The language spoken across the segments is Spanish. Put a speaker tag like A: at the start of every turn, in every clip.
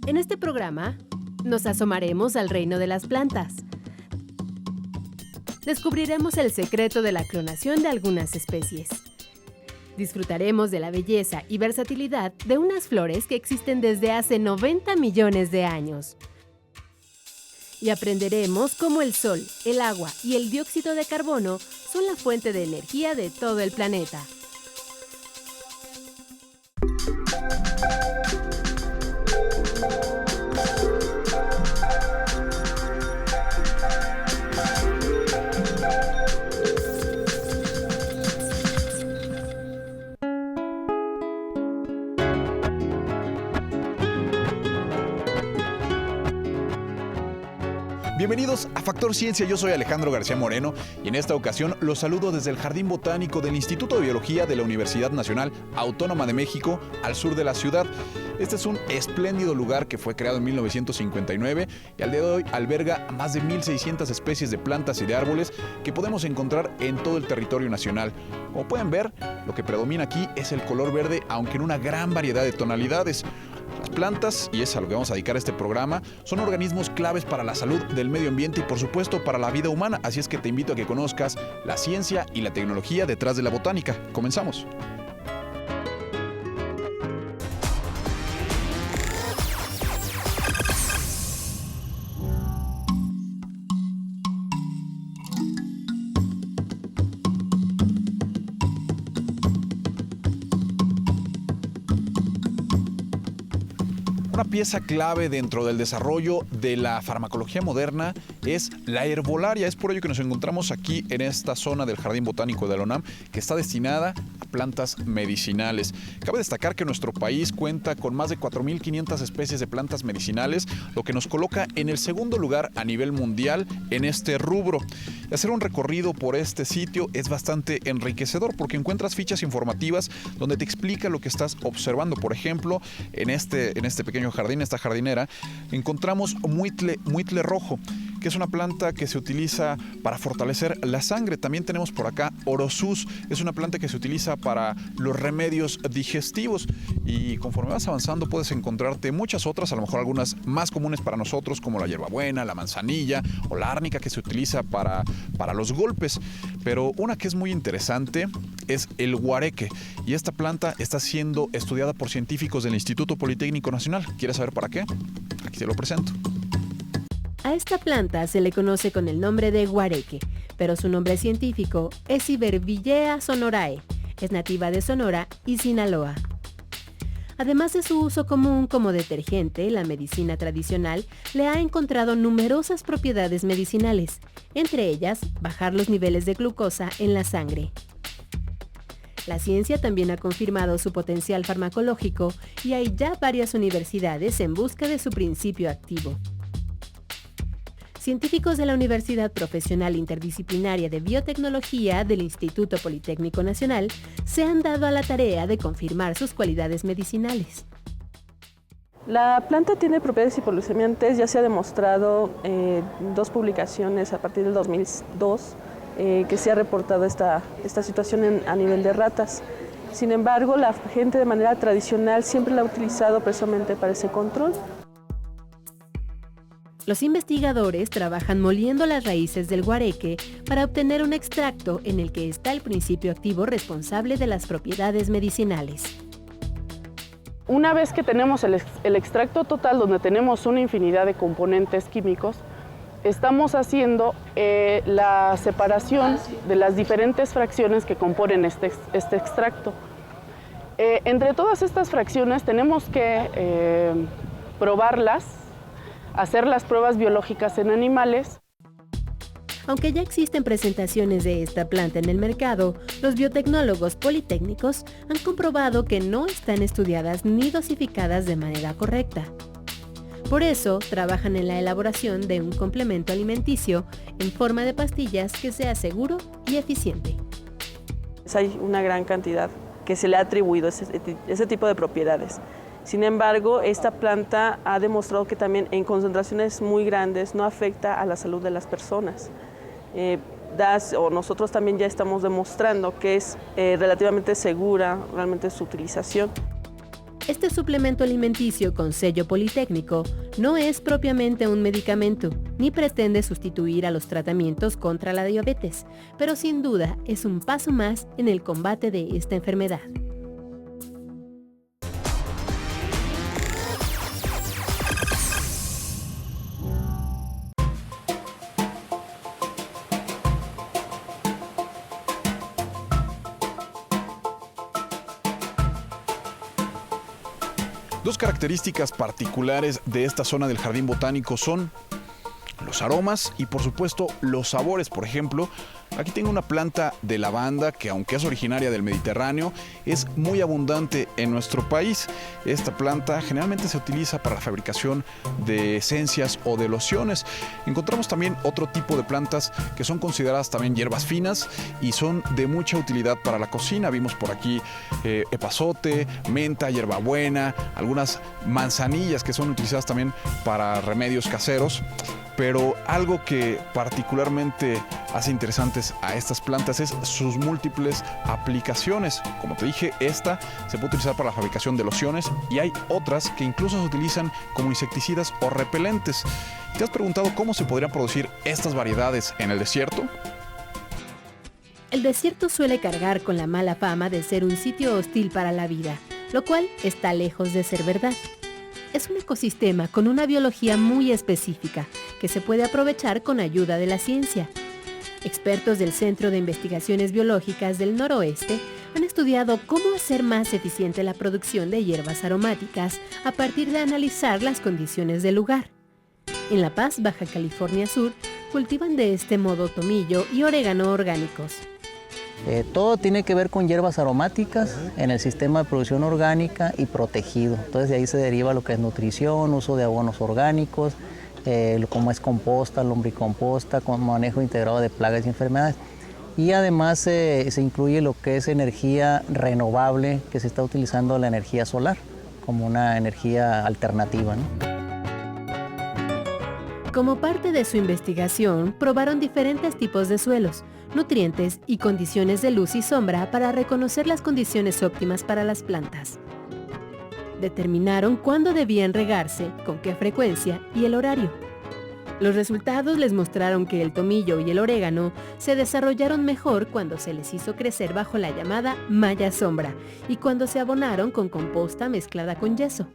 A: En este programa, nos asomaremos al reino de las plantas. Descubriremos el secreto de la clonación de algunas especies. Disfrutaremos de la belleza y versatilidad de unas flores que existen desde hace 90 millones de años. Y aprenderemos cómo el sol, el agua y el dióxido de carbono son la fuente de energía de todo el planeta.
B: Bienvenidos a Factor Ciencia, yo soy Alejandro García Moreno y en esta ocasión los saludo desde el Jardín Botánico del Instituto de Biología de la Universidad Nacional Autónoma de México, al sur de la ciudad. Este es un espléndido lugar que fue creado en 1959 y al día de hoy alberga más de 1,600 especies de plantas y de árboles que podemos encontrar en todo el territorio nacional. Como pueden ver, lo que predomina aquí es el color verde, aunque en una gran variedad de tonalidades. Las plantas, y es a lo que vamos a dedicar este programa, son organismos claves para la salud del medio ambiente y por supuesto para la vida humana, así es que te invito a que conozcas la ciencia y la tecnología detrás de la botánica. Comenzamos. Una pieza clave dentro del desarrollo de la farmacología moderna es la herbolaria. Es por ello que nos encontramos aquí en esta zona del Jardín Botánico de la UNAM, que está destinada a plantas medicinales. Cabe destacar que nuestro país cuenta con más de 4,500 especies de plantas medicinales, lo que nos coloca en el segundo lugar a nivel mundial en este rubro. Y hacer un recorrido por este sitio es bastante enriquecedor porque encuentras fichas informativas donde te explica lo que estás observando. Por ejemplo, en este pequeño jardín, esta jardinera, encontramos muitle rojo, que es una planta que se utiliza para fortalecer la sangre. También tenemos por acá orosus, es una planta que se utiliza para los remedios digestivos. Y conforme vas avanzando puedes encontrarte muchas otras, a lo mejor algunas más comunes para nosotros, como la hierbabuena, la manzanilla o la árnica, que se utiliza para los golpes. Pero una que es muy interesante es el guareque, y esta planta está siendo estudiada por científicos del Instituto Politécnico Nacional. ¿Quieres saber para qué? Aquí te lo presento.
A: A esta planta se le conoce con el nombre de guareque, pero su nombre científico es Ibervillea sonorae. Es nativa de Sonora y Sinaloa. Además de su uso común como detergente, la medicina tradicional le ha encontrado numerosas propiedades medicinales, entre ellas bajar los niveles de glucosa en la sangre. La ciencia también ha confirmado su potencial farmacológico y hay ya varias universidades en busca de su principio activo. Científicos de la Universidad Profesional Interdisciplinaria de Biotecnología del Instituto Politécnico Nacional se han dado a la tarea de confirmar sus cualidades medicinales.
C: La planta tiene propiedades hipoglucemiantes, ya se ha demostrado en 2 publicaciones a partir del 2002 que se ha reportado esta situación a nivel de ratas. Sin embargo, la gente de manera tradicional siempre la ha utilizado precisamente para ese control.
A: Los investigadores trabajan moliendo las raíces del guareque para obtener un extracto en el que está el principio activo responsable de las propiedades medicinales.
C: Una vez que tenemos el extracto total, donde tenemos una infinidad de componentes químicos, estamos haciendo la separación de las diferentes fracciones que componen este extracto. Entre todas estas fracciones tenemos que probarlas, hacer las pruebas biológicas en animales.
A: Aunque ya existen presentaciones de esta planta en el mercado, los biotecnólogos politécnicos han comprobado que no están estudiadas ni dosificadas de manera correcta. Por eso, trabajan en la elaboración de un complemento alimenticio en forma de pastillas que sea seguro y eficiente.
C: Hay una gran cantidad que se le ha atribuido ese tipo de propiedades. Sin embargo, esta planta ha demostrado que también en concentraciones muy grandes no afecta a la salud de las personas. Nosotros también ya estamos demostrando que es relativamente segura realmente su utilización.
A: Este suplemento alimenticio con sello Politécnico no es propiamente un medicamento, ni pretende sustituir a los tratamientos contra la diabetes, pero sin duda es un paso más en el combate de esta enfermedad.
B: Dos características particulares de esta zona del Jardín Botánico son los aromas y, por supuesto, los sabores. Por ejemplo, aquí tengo una planta de lavanda que, aunque es originaria del Mediterráneo, es muy abundante en nuestro país. Esta planta generalmente se utiliza para la fabricación de esencias o de lociones. Encontramos también otro tipo de plantas que son consideradas también hierbas finas y son de mucha utilidad para la cocina. Vimos por aquí epazote, menta, hierbabuena, algunas manzanillas que son utilizadas también para remedios caseros. Pero algo que particularmente hace interesantes a estas plantas es sus múltiples aplicaciones. Como te dije, esta se puede utilizar para la fabricación de lociones y hay otras que incluso se utilizan como insecticidas o repelentes. ¿Te has preguntado cómo se podrían producir estas variedades en el desierto?
A: El desierto suele cargar con la mala fama de ser un sitio hostil para la vida, lo cual está lejos de ser verdad. Es un ecosistema con una biología muy específica que se puede aprovechar con ayuda de la ciencia. Expertos del Centro de Investigaciones Biológicas del Noroeste han estudiado cómo hacer más eficiente la producción de hierbas aromáticas a partir de analizar las condiciones del lugar. En La Paz, Baja California Sur, cultivan de este modo tomillo y orégano orgánicos.
D: Todo tiene que ver con hierbas aromáticas en el sistema de producción orgánica y protegido. Entonces de ahí se deriva lo que es nutrición, uso de abonos orgánicos, como es composta, lombricomposta, con manejo integrado de plagas y enfermedades. Y además se incluye lo que es energía renovable, que se está utilizando la energía solar como una energía alternativa, ¿no?
A: Como parte de su investigación, probaron diferentes tipos de suelos, nutrientes y condiciones de luz y sombra para reconocer las condiciones óptimas para las plantas. Determinaron cuándo debían regarse, con qué frecuencia y el horario. Los resultados les mostraron que el tomillo y el orégano se desarrollaron mejor cuando se les hizo crecer bajo la llamada malla sombra y cuando se abonaron con composta mezclada con yeso.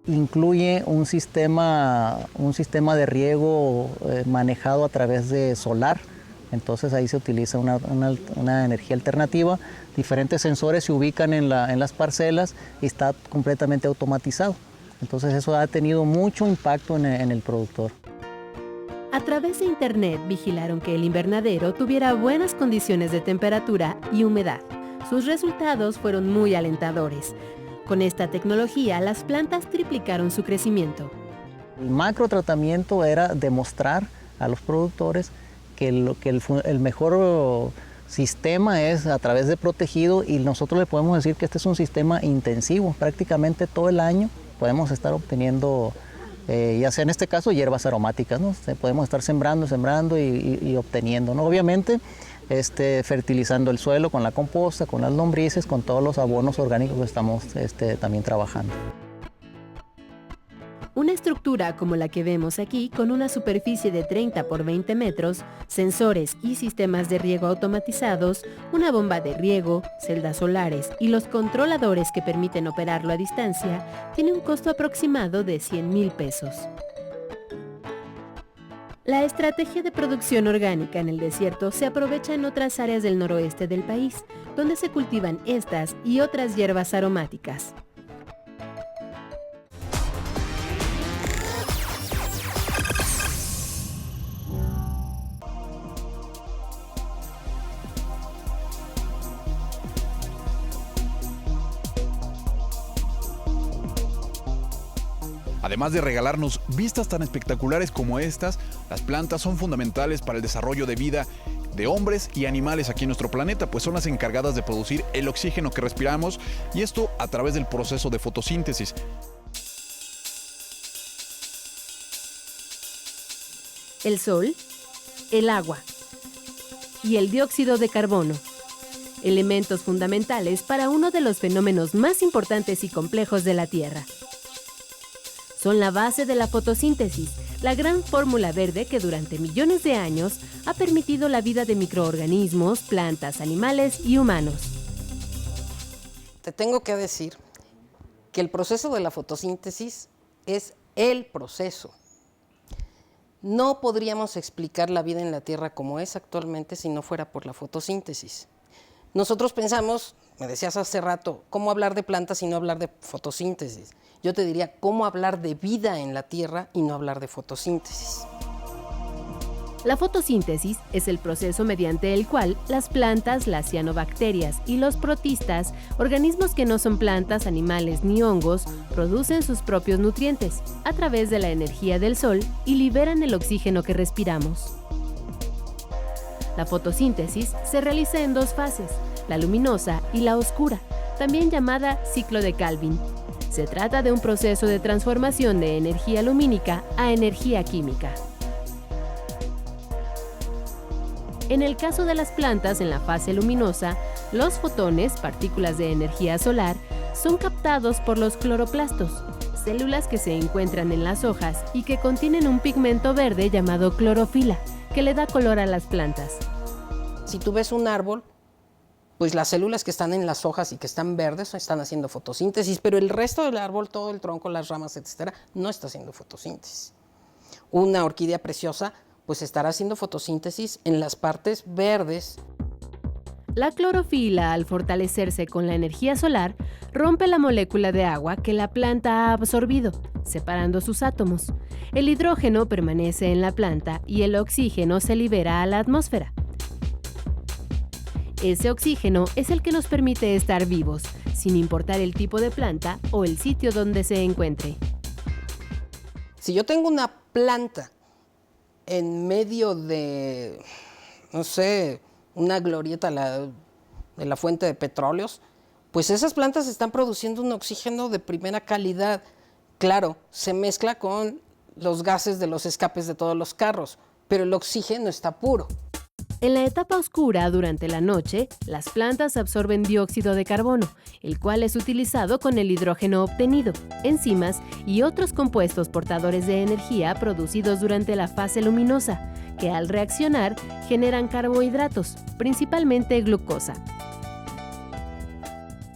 D: Incluye un sistema de riego manejado a través de solar. Entonces ahí se utiliza una energía alternativa. Diferentes sensores se ubican en las parcelas y está completamente automatizado. Entonces eso ha tenido mucho impacto en el productor.
A: A través de internet vigilaron que el invernadero tuviera buenas condiciones de temperatura y humedad. Sus resultados fueron muy alentadores. Con esta tecnología, las plantas triplicaron su crecimiento.
D: El macro tratamiento era demostrar a los productores que el mejor sistema es a través de protegido, y nosotros le podemos decir que este es un sistema intensivo. Prácticamente todo el año podemos estar obteniendo, ya sea en este caso hierbas aromáticas, ¿no? Podemos estar sembrando y obteniendo, ¿no? Obviamente fertilizando el suelo con la composta, con las lombrices, con todos los abonos orgánicos que estamos también trabajando.
A: Una estructura como la que vemos aquí, con una superficie de 30 por 20 metros, sensores y sistemas de riego automatizados, una bomba de riego, celdas solares y los controladores que permiten operarlo a distancia, tiene un costo aproximado de 100,000 pesos. La estrategia de producción orgánica en el desierto se aprovecha en otras áreas del noroeste del país, donde se cultivan estas y otras hierbas aromáticas.
B: Además de regalarnos vistas tan espectaculares como estas, las plantas son fundamentales para el desarrollo de vida de hombres y animales aquí en nuestro planeta, pues son las encargadas de producir el oxígeno que respiramos, y esto a través del proceso de fotosíntesis.
A: El sol, el agua y el dióxido de carbono. elementos fundamentales para uno de los fenómenos más importantes y complejos de la Tierra. Son la base de la fotosíntesis, la gran fórmula verde que durante millones de años ha permitido la vida de microorganismos, plantas, animales y humanos.
E: Te tengo que decir que el proceso de la fotosíntesis es el proceso. No podríamos explicar la vida en la Tierra como es actualmente si no fuera por la fotosíntesis. Nosotros pensamos, me decías hace rato, ¿cómo hablar de plantas y no hablar de fotosíntesis? Yo te diría, ¿cómo hablar de vida en la Tierra y no hablar de fotosíntesis?
A: La fotosíntesis es el proceso mediante el cual las plantas, las cianobacterias y los protistas, organismos que no son plantas, animales ni hongos, producen sus propios nutrientes a través de la energía del sol y liberan el oxígeno que respiramos. La fotosíntesis se realiza en dos fases, la luminosa y la oscura, también llamada ciclo de Calvin. Se trata de un proceso de transformación de energía lumínica a energía química. En el caso de las plantas en la fase luminosa, los fotones, partículas de energía solar, son captados por los cloroplastos, células que se encuentran en las hojas y que contienen un pigmento verde llamado clorofila, que le da color a las plantas.
E: Si tú ves un árbol, pues las células que están en las hojas y que están verdes están haciendo fotosíntesis, pero el resto del árbol, todo el tronco, las ramas, etcétera, no está haciendo fotosíntesis. Una orquídea preciosa pues estará haciendo fotosíntesis en las partes verdes.
A: La clorofila, al fortalecerse con la energía solar, rompe la molécula de agua que la planta ha absorbido, separando sus átomos. El hidrógeno permanece en la planta y el oxígeno se libera a la atmósfera. Ese oxígeno es el que nos permite estar vivos, sin importar el tipo de planta o el sitio donde se encuentre.
E: Si yo tengo una planta en medio de, no sé, una glorieta de la fuente de petróleos, pues esas plantas están produciendo un oxígeno de primera calidad. Claro, se mezcla con los gases de los escapes de todos los carros, pero el oxígeno está puro.
A: En la etapa oscura, durante la noche, las plantas absorben dióxido de carbono, el cual es utilizado con el hidrógeno obtenido, enzimas y otros compuestos portadores de energía producidos durante la fase luminosa, que al reaccionar generan carbohidratos, principalmente glucosa.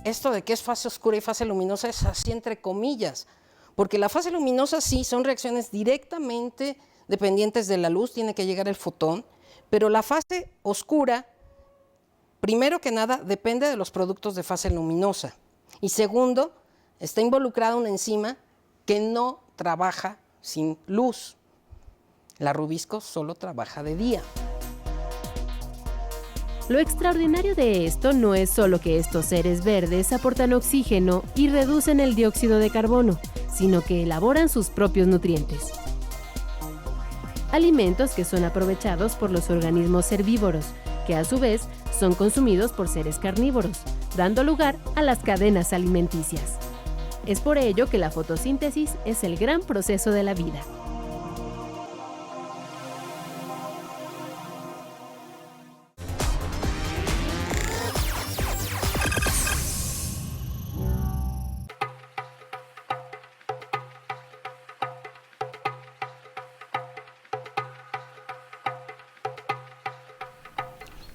E: Esto de que es fase oscura y fase luminosa es así entre comillas, porque la fase luminosa sí son reacciones directamente dependientes de la luz, tiene que llegar el fotón, pero la fase oscura, primero que nada, depende de los productos de fase luminosa. Y segundo, está involucrada una enzima que no trabaja sin luz. La rubisco solo trabaja de día.
A: Lo extraordinario de esto no es solo que estos seres verdes aportan oxígeno y reducen el dióxido de carbono, sino que elaboran sus propios nutrientes. Alimentos que son aprovechados por los organismos herbívoros, que a su vez son consumidos por seres carnívoros, dando lugar a las cadenas alimenticias. Es por ello que la fotosíntesis es el gran proceso de la vida.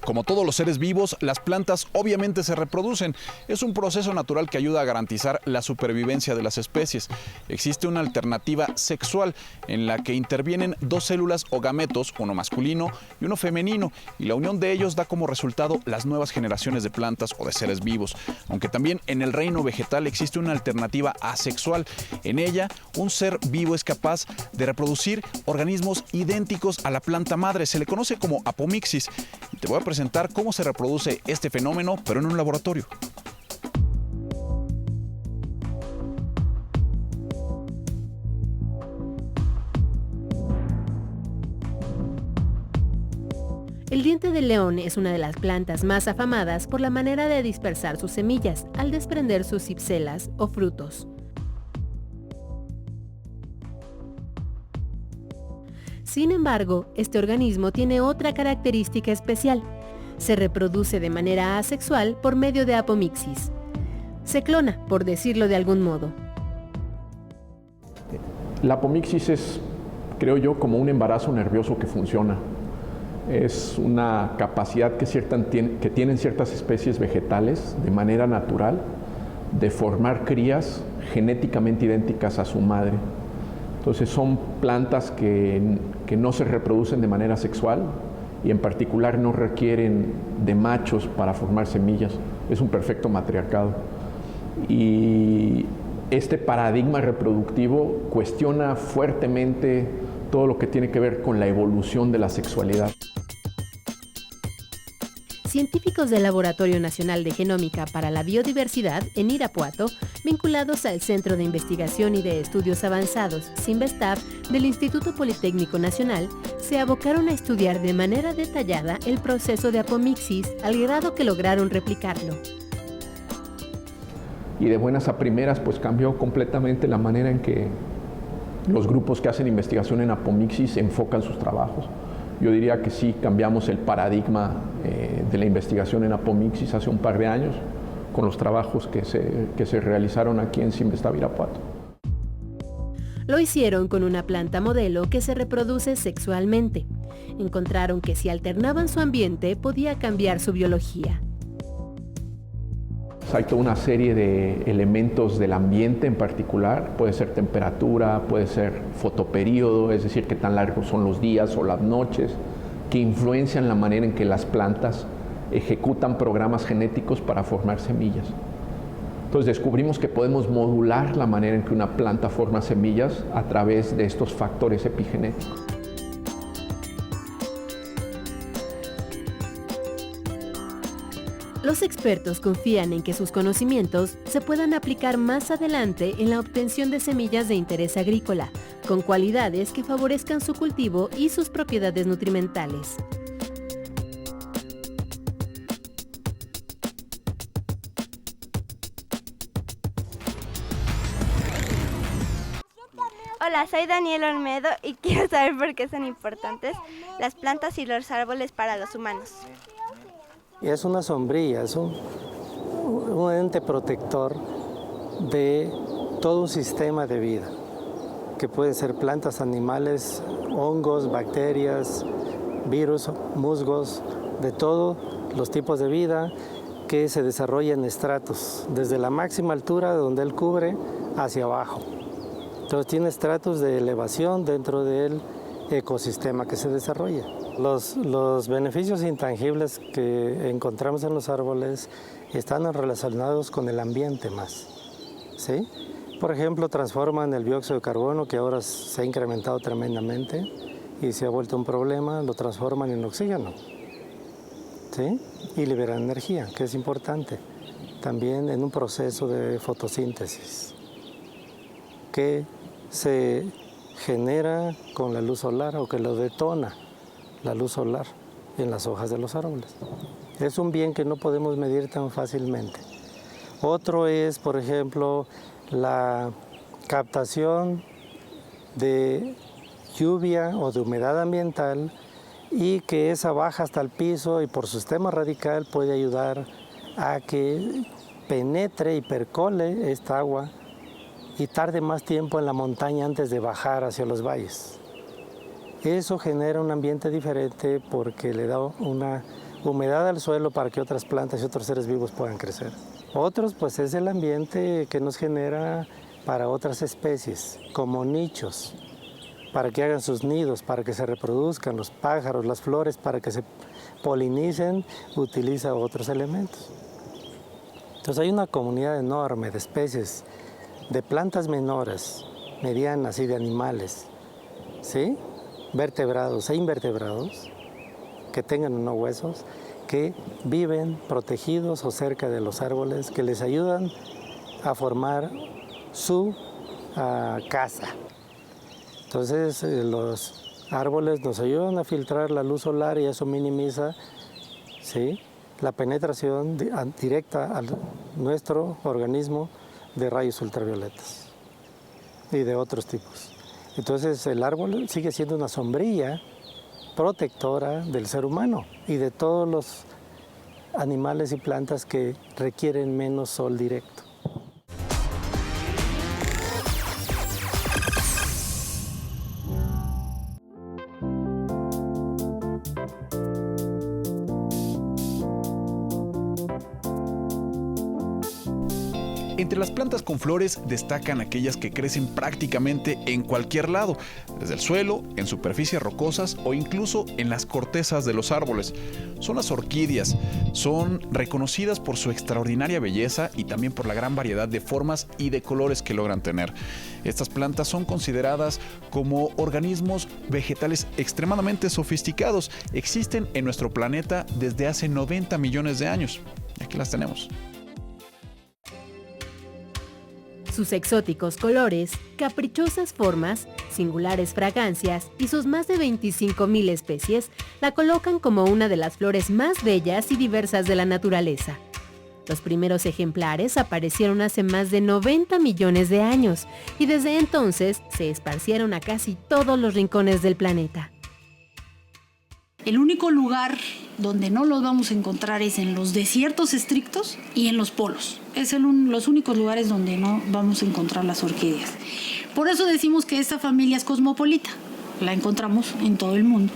B: Como todos los seres vivos, las plantas obviamente se reproducen. Es un proceso natural que ayuda a garantizar la supervivencia de las especies. Existe una alternativa sexual en la que intervienen dos células o gametos, uno masculino y uno femenino, y la unión de ellos da como resultado las nuevas generaciones de plantas o de seres vivos. Aunque también en el reino vegetal existe una alternativa asexual. En ella, un ser vivo es capaz de reproducir organismos idénticos a la planta madre. Se le conoce como apomixis. Y te voy a presentar cómo se reproduce este fenómeno, pero en un laboratorio.
A: El diente de león es una de las plantas más afamadas por la manera de dispersar sus semillas al desprender sus cipselas o frutos. Sin embargo, este organismo tiene otra característica especial. Se reproduce de manera asexual por medio de apomixis. Se clona, por decirlo de algún modo.
F: La apomixis es, creo yo, como un embarazo nervioso que funciona. Es una capacidad que tienen ciertas especies vegetales de manera natural de formar crías genéticamente idénticas a su madre. Entonces son plantas que no se reproducen de manera sexual y en particular no requieren de machos para formar semillas. Es un perfecto matriarcado. Y este paradigma reproductivo cuestiona fuertemente todo lo que tiene que ver con la evolución de la sexualidad.
A: Científicos del Laboratorio Nacional de Genómica para la Biodiversidad en Irapuato, vinculados al Centro de Investigación y de Estudios Avanzados, CINVESTAB, del Instituto Politécnico Nacional, se abocaron a estudiar de manera detallada el proceso de apomixis al grado que lograron replicarlo.
F: Y de buenas a primeras, pues cambió completamente la manera en que los grupos que hacen investigación en apomixis enfocan sus trabajos. Yo diría que sí cambiamos el paradigma de la investigación en apomixis hace un par de años con los trabajos que se realizaron aquí en CINVESTAB Irapuato.
A: Lo hicieron con una planta modelo que se reproduce sexualmente. Encontraron que si alternaban su ambiente podía cambiar su biología.
F: Hay toda una serie de elementos del ambiente en particular, puede ser temperatura, puede ser fotoperíodo, es decir, qué tan largos son los días o las noches, que influencian la manera en que las plantas ejecutan programas genéticos para formar semillas. Entonces descubrimos que podemos modular la manera en que una planta forma semillas a través de estos factores epigenéticos.
A: Los expertos confían en que sus conocimientos se puedan aplicar más adelante en la obtención de semillas de interés agrícola, con cualidades que favorezcan su cultivo y sus propiedades nutrimentales.
G: Hola, soy Daniel Olmedo y quiero saber por qué son importantes las plantas y los árboles para los humanos.
H: Es una sombrilla, es un ente protector de todo un sistema de vida, que pueden ser plantas, animales, hongos, bacterias, virus, musgos, de todos los tipos de vida que se desarrollan en estratos, desde la máxima altura donde él cubre hacia abajo. Entonces tiene estratos de elevación dentro del ecosistema que se desarrolla. Los beneficios intangibles que encontramos en los árboles están relacionados con el ambiente más, ¿sí? Por ejemplo, transforman el dióxido de carbono, que ahora se ha incrementado tremendamente y se ha vuelto un problema, lo transforman en oxígeno, ¿sí? Y liberan energía, que es importante, también en un proceso de fotosíntesis que se genera con la luz solar o que lo detona la luz solar en las hojas de los árboles. Es un bien que no podemos medir tan fácilmente. Otro es, por ejemplo, la captación de lluvia o de humedad ambiental y que esa baja hasta el piso y por su sistema radical puede ayudar a que penetre y percole esta agua y tarde más tiempo en la montaña antes de bajar hacia los valles. Eso genera un ambiente diferente porque le da una humedad al suelo para que otras plantas y otros seres vivos puedan crecer. Otros, pues, es el ambiente que nos genera para otras especies, como nichos, para que hagan sus nidos, para que se reproduzcan los pájaros, las flores, para que se polinicen, utiliza otros elementos. Entonces hay una comunidad enorme de especies, de plantas menores, medianas y de animales, ¿sí? Vertebrados e invertebrados, que tengan o no huesos, que viven protegidos o cerca de los árboles, que les ayudan a formar su casa. Entonces los árboles nos ayudan a filtrar la luz solar y eso minimiza, ¿sí?, la penetración directa a nuestro organismo de rayos ultravioletas y de otros tipos. Entonces el árbol sigue siendo una sombrilla protectora del ser humano y de todos los animales y plantas que requieren menos sol directo.
B: Entre las plantas con flores destacan aquellas que crecen prácticamente en cualquier lado, desde el suelo, en superficies rocosas o incluso en las cortezas de los árboles. Son las orquídeas, son reconocidas por su extraordinaria belleza y también por la gran variedad de formas y de colores que logran tener. Estas plantas son consideradas como organismos vegetales extremadamente sofisticados. Existen en nuestro planeta desde hace 90 millones de años. Y aquí las tenemos.
A: Sus exóticos colores, caprichosas formas, singulares fragancias y sus más de 25,000 especies la colocan como una de las flores más bellas y diversas de la naturaleza. Los primeros ejemplares aparecieron hace más de 90 millones de años y desde entonces se esparcieron a casi todos los rincones del planeta.
I: El único lugar donde no los vamos a encontrar es en los desiertos estrictos y en los polos. Es los únicos lugares donde no vamos a encontrar las orquídeas. Por eso decimos que esta familia es cosmopolita. La encontramos en todo el mundo.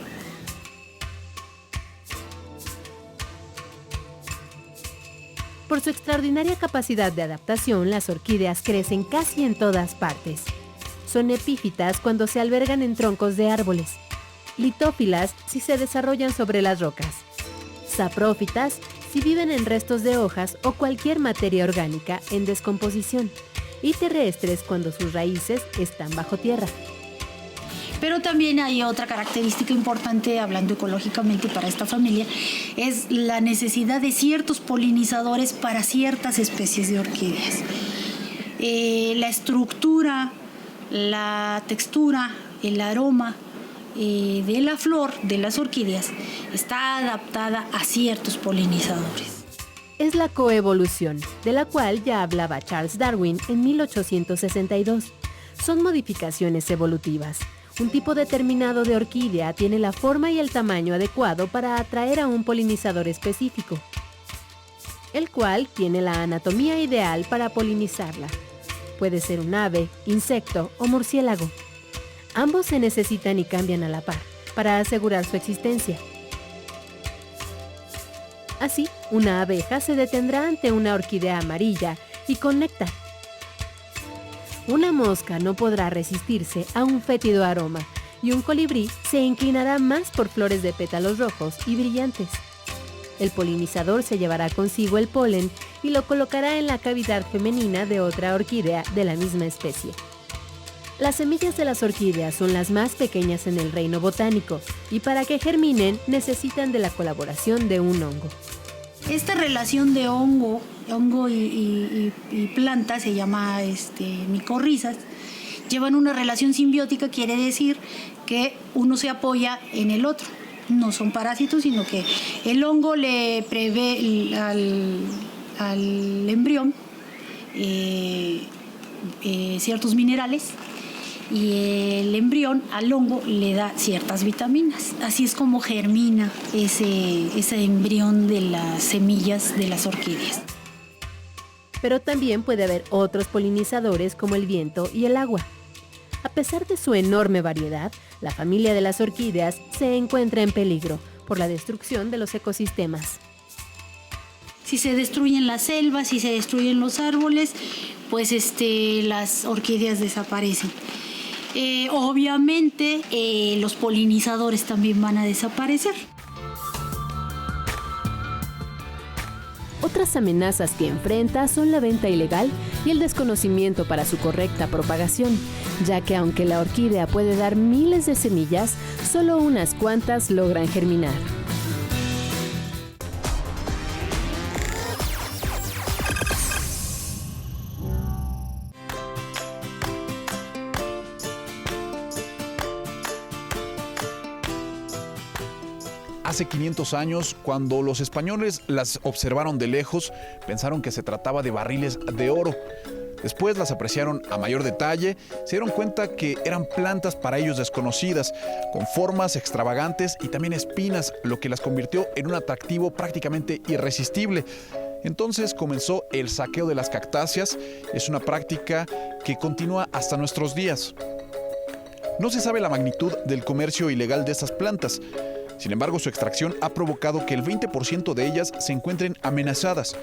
A: Por su extraordinaria capacidad de adaptación, las orquídeas crecen casi en todas partes. Son epífitas cuando se albergan en troncos de árboles. Litófilas si se desarrollan sobre las rocas, saprófitas si viven en restos de hojas o cualquier materia orgánica en descomposición, y terrestres cuando sus raíces están bajo tierra.
I: Pero también hay otra característica importante, hablando ecológicamente para esta familia, es la necesidad de ciertos polinizadores para ciertas especies de orquídeas. La estructura, la textura, el aroma de la flor de las orquídeas está adaptada a ciertos polinizadores.
A: Es la coevolución, de la cual ya hablaba Charles Darwin en 1862. Son modificaciones evolutivas. Un tipo determinado de orquídea tiene la forma y el tamaño adecuado para atraer a un polinizador específico, el cual tiene la anatomía ideal para polinizarla. Puede ser un ave, insecto o murciélago. Ambos se necesitan y cambian a la par para asegurar su existencia. Así, una abeja se detendrá ante una orquídea amarilla y con néctar. Una mosca no podrá resistirse a un fétido aroma y un colibrí se inclinará más por flores de pétalos rojos y brillantes. El polinizador se llevará consigo el polen y lo colocará en la cavidad femenina de otra orquídea de la misma especie. Las semillas de las orquídeas son las más pequeñas en el reino botánico y para que germinen necesitan de la colaboración de un hongo.
I: Esta relación de hongo y planta se llama micorrizas. Llevan una relación simbiótica, quiere decir que uno se apoya en el otro. No son parásitos, sino que el hongo le prevé al embrión ciertos minerales y el embrión al hongo le da ciertas vitaminas. Así es como germina ese embrión de las semillas de las orquídeas.
A: Pero también puede haber otros polinizadores como el viento y el agua. A pesar de su enorme variedad, la familia de las orquídeas se encuentra en peligro por la destrucción de los ecosistemas.
I: Si se destruyen las selvas, si se destruyen los árboles, pues las orquídeas desaparecen. Obviamente los polinizadores también van a desaparecer.
A: Otras amenazas que enfrenta son la venta ilegal y el desconocimiento para su correcta propagación, ya que aunque la orquídea puede dar miles de semillas, solo unas cuantas logran germinar.
B: Hace 500 años, cuando los españoles las observaron de lejos, pensaron que se trataba de barriles de oro. Después las apreciaron a mayor detalle, se dieron cuenta que eran plantas para ellos desconocidas, con formas extravagantes y también espinas, lo que las convirtió en un atractivo prácticamente irresistible. Entonces comenzó el saqueo de las cactáceas. Es una práctica que continúa hasta nuestros días. No se sabe la magnitud del comercio ilegal de estas plantas. Sin embargo, su extracción ha provocado que el 20% de ellas se encuentren amenazadas.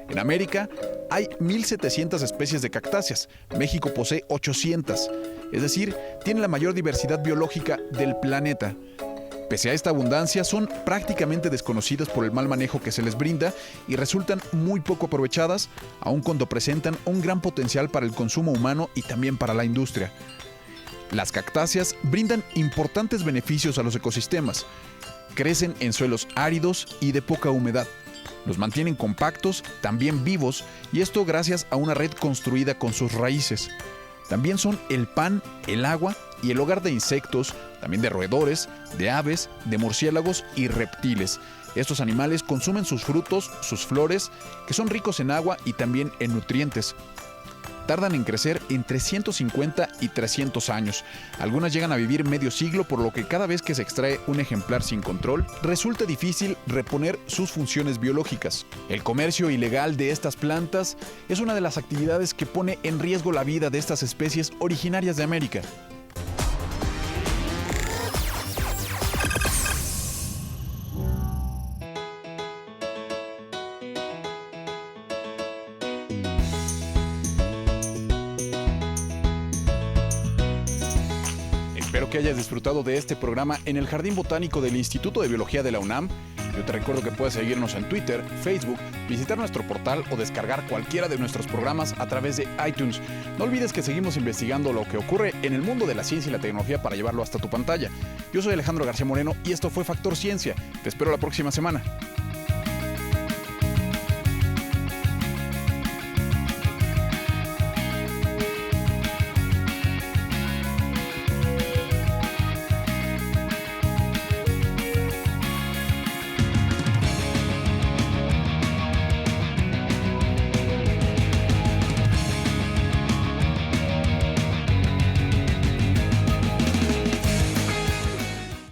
B: En América hay 1.700 especies de cactáceas. México posee 800. Es decir, tiene la mayor diversidad biológica del planeta. Pese a esta abundancia, son prácticamente desconocidas por el mal manejo que se les brinda y resultan muy poco aprovechadas, aun cuando presentan un gran potencial para el consumo humano y también para la industria. Las cactáceas brindan importantes beneficios a los ecosistemas. Crecen en suelos áridos y de poca humedad. Los mantienen compactos, también vivos, y esto gracias a una red construida con sus raíces. También son el pan, el agua y el hogar de insectos, también de roedores, de aves, de murciélagos y reptiles. Estos animales consumen sus frutos, sus flores, que son ricos en agua y también en nutrientes. Tardan en crecer entre 150 y 300 años. Algunas llegan a vivir medio siglo, por lo que cada vez que se extrae un ejemplar sin control, resulta difícil reponer sus funciones biológicas. El comercio ilegal de estas plantas es una de las actividades que pone en riesgo la vida de estas especies originarias de América. Espero que hayas disfrutado de este programa en el Jardín Botánico del Instituto de Biología de la UNAM. Yo te recuerdo que puedes seguirnos en Twitter, Facebook, visitar nuestro portal o descargar cualquiera de nuestros programas a través de iTunes. No olvides que seguimos investigando lo que ocurre en el mundo de la ciencia y la tecnología para llevarlo hasta tu pantalla. Yo soy Alejandro García Moreno y esto fue Factor Ciencia. Te espero la próxima semana.